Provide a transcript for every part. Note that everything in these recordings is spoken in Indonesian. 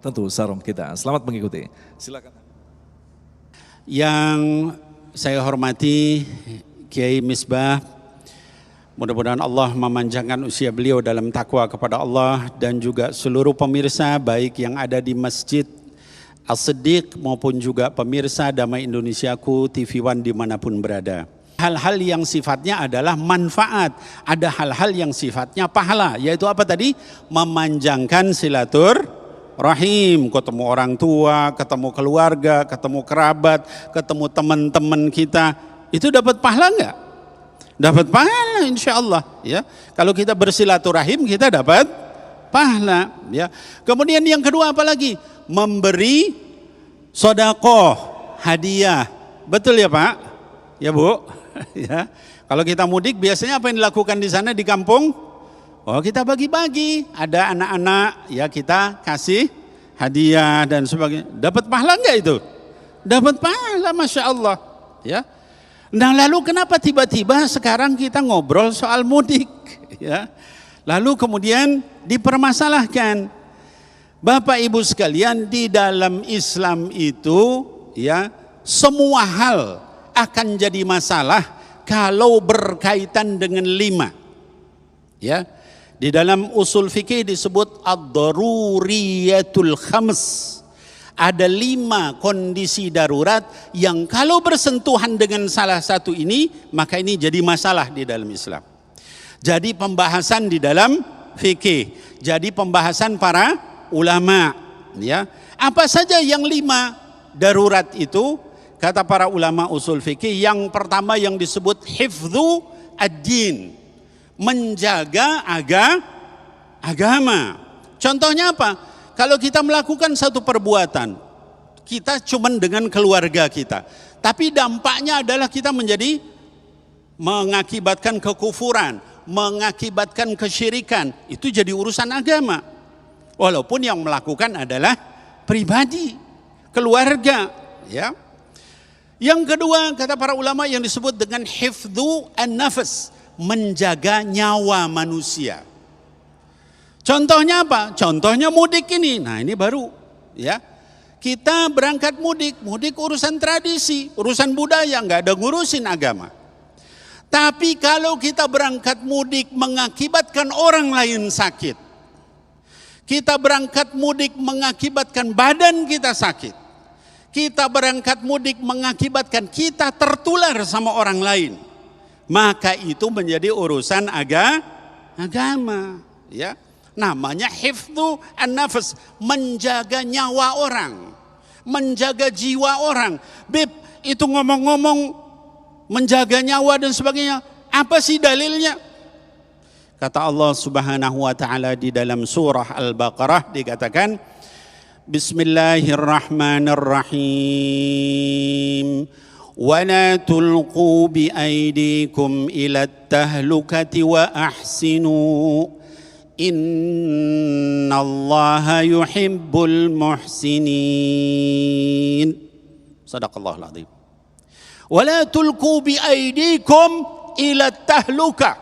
tentu sarung kita. Selamat mengikuti. Silakan. Yang saya hormati Kiai Misbah, mudah-mudahan Allah memanjangkan usia beliau dalam takwa kepada Allah, dan juga seluruh pemirsa baik yang ada di Masjid As-Siddiq maupun juga pemirsa Damai Indonesiaku TV One dimanapun berada. Hal-hal yang sifatnya adalah manfaat, ada hal-hal yang sifatnya pahala, yaitu apa tadi? Memanjangkan silaturahim, ketemu orang tua, ketemu keluarga, ketemu kerabat, ketemu teman-teman kita, itu dapat pahala enggak? Dapat pahala insya Allah ya. Kalau kita bersilaturahim kita dapat pahala ya. Kemudian yang kedua apa lagi? Memberi sedekah, hadiah. Betul ya Pak? Ya Bu? Ya. Kalau kita mudik biasanya apa yang dilakukan di sana di kampung? Oh, kita bagi-bagi. Ada anak-anak ya kita kasih hadiah dan sebagainya. Dapat pahala enggak itu? Dapat pahala, Masya Allah ya. Nah lalu kenapa tiba-tiba sekarang kita ngobrol soal mudik ya? Lalu kemudian dipermasalahkan. Bapak Ibu sekalian, di dalam Islam itu ya semua hal akan jadi masalah kalau berkaitan dengan 5 ya. Di dalam usul fikih disebut ad-daruriyatul khams. Ada 5 kondisi darurat yang kalau bersentuhan dengan salah satu ini, maka ini jadi masalah di dalam Islam. Jadi pembahasan di dalam fikih, jadi pembahasan para ulama ya. Apa saja yang 5 darurat itu? Kata para ulama usul fikih, yang pertama yang disebut hifdzu ad-din, menjaga agama. Contohnya apa? Kalau kita melakukan satu perbuatan, kita cuman dengan keluarga kita, tapi dampaknya adalah kita menjadi mengakibatkan kekufuran, mengakibatkan kesyirikan, itu jadi urusan agama. Walaupun yang melakukan adalah pribadi, keluarga ya. Yang kedua kata para ulama yang disebut dengan hifdzu an-nafs, menjaga nyawa manusia. Contohnya apa? Contohnya mudik ini. Nah ini baru ya. Kita berangkat mudik urusan tradisi, urusan budaya, nggak ada ngurusin agama. Tapi kalau kita berangkat mudik mengakibatkan orang lain sakit, kita berangkat mudik mengakibatkan badan kita sakit, kita berangkat mudik mengakibatkan kita tertular sama orang lain, maka itu menjadi urusan agama ya. Namanya hifdzu an-nafs, menjaga nyawa orang, menjaga jiwa orang. Bib, itu ngomong-ngomong menjaga nyawa dan sebagainya, apa sih dalilnya? Kata Allah Subhanahu wa taala di dalam surah Al-Baqarah dikatakan, Bismillahirrahmanirrahim. Wa la tulqu bi aydikum ila at-tahlukati wa ahsinu. Innallaha yuhibbul muhsinin. Sadaqallahul azim. Wala tulqu bi aydikum ila tahluka.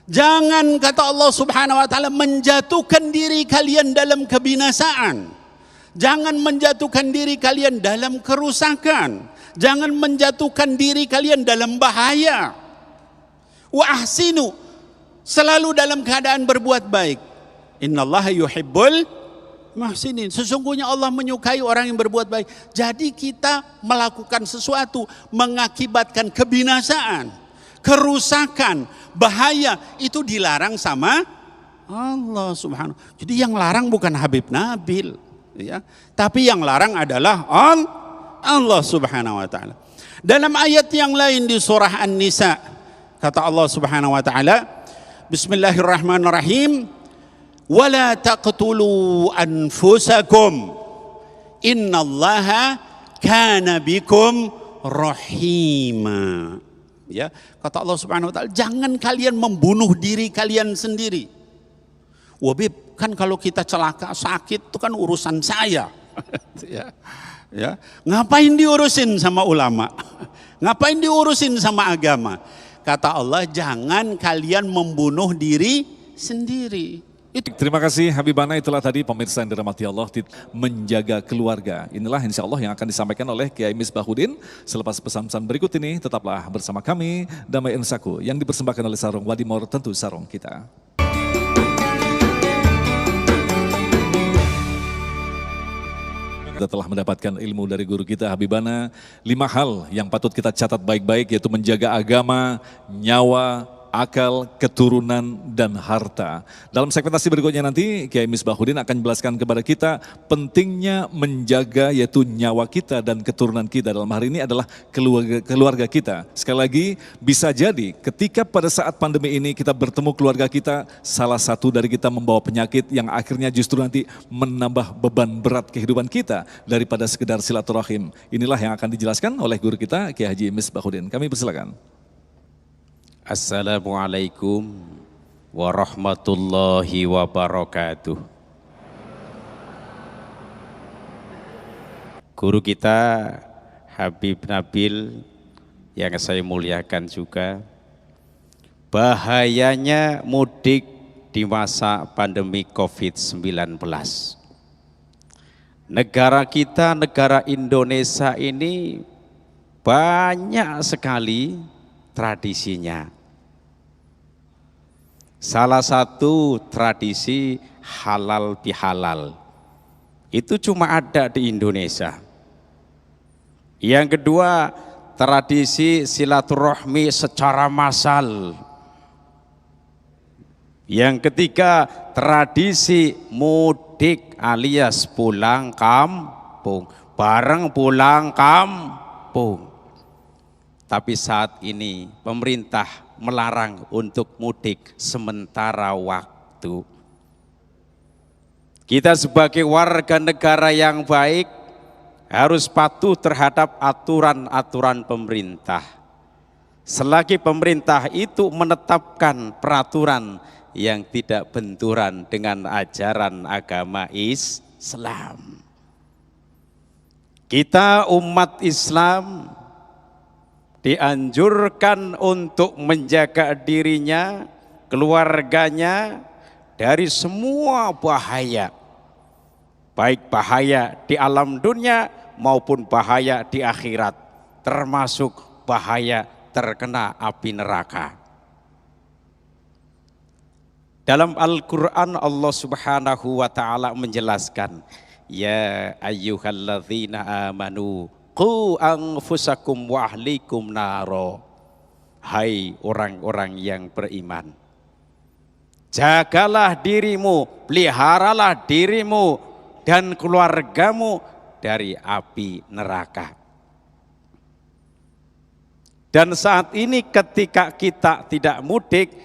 Jangan, kata Allah Subhanahu wa taala, menjatuhkan diri kalian dalam kebinasaan. Jangan menjatuhkan diri kalian dalam kerusakan. Jangan menjatuhkan diri kalian dalam bahaya. Wa ahsinu, selalu dalam keadaan berbuat baik. Innallaha yuhibbul muhsinin. Sesungguhnya Allah menyukai orang yang berbuat baik. Jadi kita melakukan sesuatu mengakibatkan kebinasaan, kerusakan, bahaya, itu dilarang sama Allah Subhanahu. Jadi yang larang bukan Habib Nabil ya, tapi yang larang adalah Allah Subhanahu wa taala. Dalam ayat yang lain di surah An-Nisa kata Allah Subhanahu wa taala, Bismillahirrahmanirrahim. Wala taqtulu anfusakum innallaha kana bikum rahima. Ya, kata Allah Subhanahu wa taala, jangan kalian membunuh diri kalian sendiri. Wabib, kan kalau kita celaka sakit itu kan urusan saya. Ya. Ngapain diurusin sama ulama? Ngapain diurusin sama agama? Kata Allah, jangan kalian membunuh diri sendiri. Terima kasih Habibana, itulah tadi pemirsa yang dirahmati Allah, menjaga keluarga. Inilah insya Allah yang akan disampaikan oleh Kiai Misbahuddin. Selepas pesan-pesan berikut ini, tetaplah bersama kami, Damai Insaku, yang dipersembahkan oleh Sarung Wadimor, tentu sarung kita. Kita telah mendapatkan ilmu dari guru kita Habibana, 5 hal yang patut kita catat baik-baik, yaitu menjaga agama, nyawa, akal, keturunan, dan harta. Dalam segmentasi berikutnya nanti, Kiai Misbahuddin akan menjelaskan kepada kita pentingnya menjaga yaitu nyawa kita dan keturunan kita. Dalam hari ini adalah keluarga kita. Sekali lagi, bisa jadi ketika pada saat pandemi ini kita bertemu keluarga kita, salah satu dari kita membawa penyakit yang akhirnya justru nanti menambah beban berat kehidupan kita daripada sekedar silaturahim. Inilah yang akan dijelaskan oleh guru kita, Kiai Haji Misbahuddin. Kami persilakan. Assalamualaikum warahmatullahi wabarakatuh. Guru kita Habib Nabil yang saya muliakan juga, bahayanya mudik di masa pandemi COVID-19. Negara kita, negara Indonesia ini banyak sekali tradisinya. Salah satu tradisi halal bihalal itu cuma ada di Indonesia. Yang kedua, tradisi silaturahmi secara massal. Yang ketiga, tradisi mudik alias pulang kampung, bareng pulang kampung. Tapi saat ini pemerintah melarang untuk mudik sementara waktu. Kita sebagai warga negara yang baik harus patuh terhadap aturan-aturan pemerintah. Selagi pemerintah itu menetapkan peraturan yang tidak benturan dengan ajaran agama Islam. Kita umat Islam dianjurkan untuk menjaga dirinya, keluarganya dari semua bahaya. Baik bahaya di alam dunia maupun bahaya di akhirat, termasuk bahaya terkena api neraka. Dalam Al-Quran Allah Subhanahu wa ta'ala menjelaskan, ya ayyuhalladzina amanu qu anfusakum wa ahlikum naro. Hai orang-orang yang beriman, jagalah dirimu, peliharalah dirimu dan keluargamu dari api neraka. Dan saat ini ketika kita tidak mudik,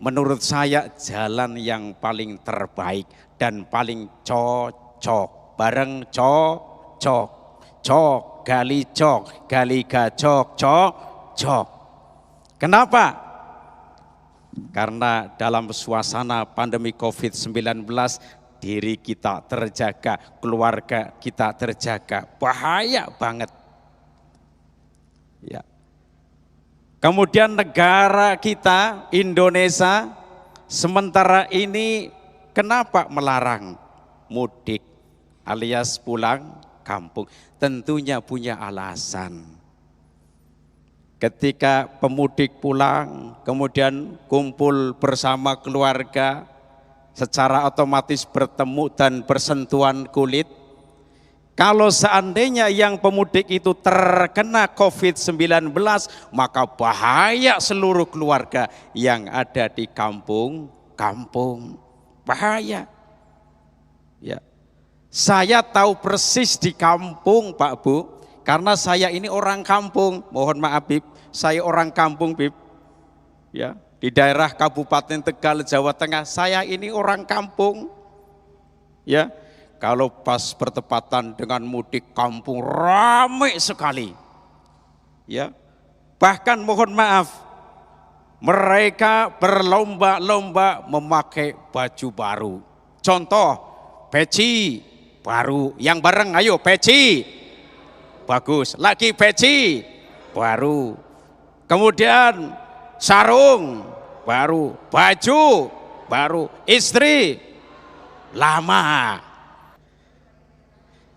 menurut saya jalan yang paling terbaik dan paling cocok, bareng cocok, gali cok, gali gacok, cok. Kenapa? Karena dalam suasana pandemi COVID-19 diri kita terjaga, keluarga kita terjaga, bahaya banget. Ya. Kemudian negara kita Indonesia sementara ini kenapa melarang mudik alias pulang kampung? Tentunya punya alasan. Ketika pemudik pulang, kemudian kumpul bersama keluarga, secara otomatis bertemu dan bersentuhan kulit. Kalau seandainya yang pemudik itu terkena COVID-19, maka bahaya seluruh keluarga yang ada di kampung. Bahaya. Ya. Saya tahu persis di kampung, Pak Bu, karena saya ini orang kampung. Mohon maaf, Bib, saya orang kampung, Bib. Ya, di daerah Kabupaten Tegal, Jawa Tengah, saya ini orang kampung. Ya, kalau pas bertepatan dengan mudik kampung ramai sekali. Ya, bahkan mohon maaf, mereka berlomba-lomba memakai baju baru. Contoh, peci baru, yang bareng ayo peci, bagus, lagi peci baru, kemudian sarung baru, baju baru. Istri lama.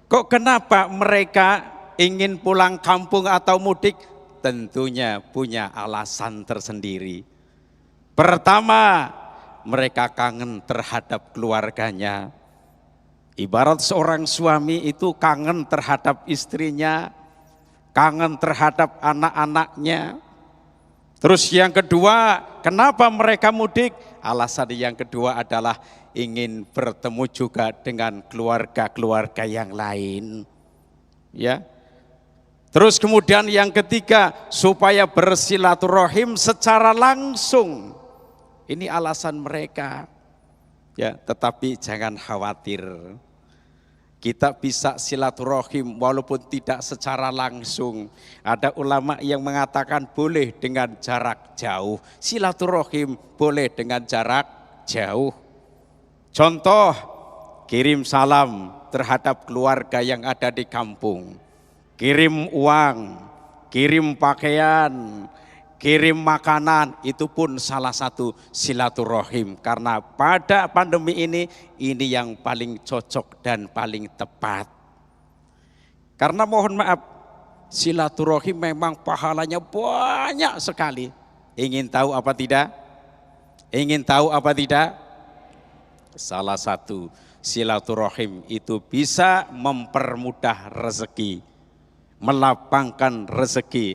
Kok kenapa mereka ingin pulang kampung atau mudik? Tentunya punya alasan tersendiri. Pertama, mereka kangen terhadap keluarganya. Ibarat seorang suami itu kangen terhadap istrinya, kangen terhadap anak-anaknya. Terus yang kedua, kenapa mereka mudik? Alasan yang kedua adalah ingin bertemu juga dengan keluarga-keluarga yang lain. Ya. Terus kemudian yang ketiga, supaya bersilaturahim secara langsung. Ini alasan mereka. Ya, tetapi jangan khawatir. Kita bisa silaturahim walaupun tidak secara langsung. Ada ulama yang mengatakan boleh dengan jarak jauh. Silaturahim boleh dengan jarak jauh. Contoh, kirim salam terhadap keluarga yang ada di kampung. Kirim uang, kirim pakaian, kirim makanan, itu pun salah satu silaturahim. Karena pada pandemi ini yang paling cocok dan paling tepat. Karena mohon maaf, silaturahim memang pahalanya banyak sekali. Ingin tahu apa tidak? Ingin tahu apa tidak? Salah satu, silaturahim itu bisa mempermudah rezeki, melapangkan rezeki.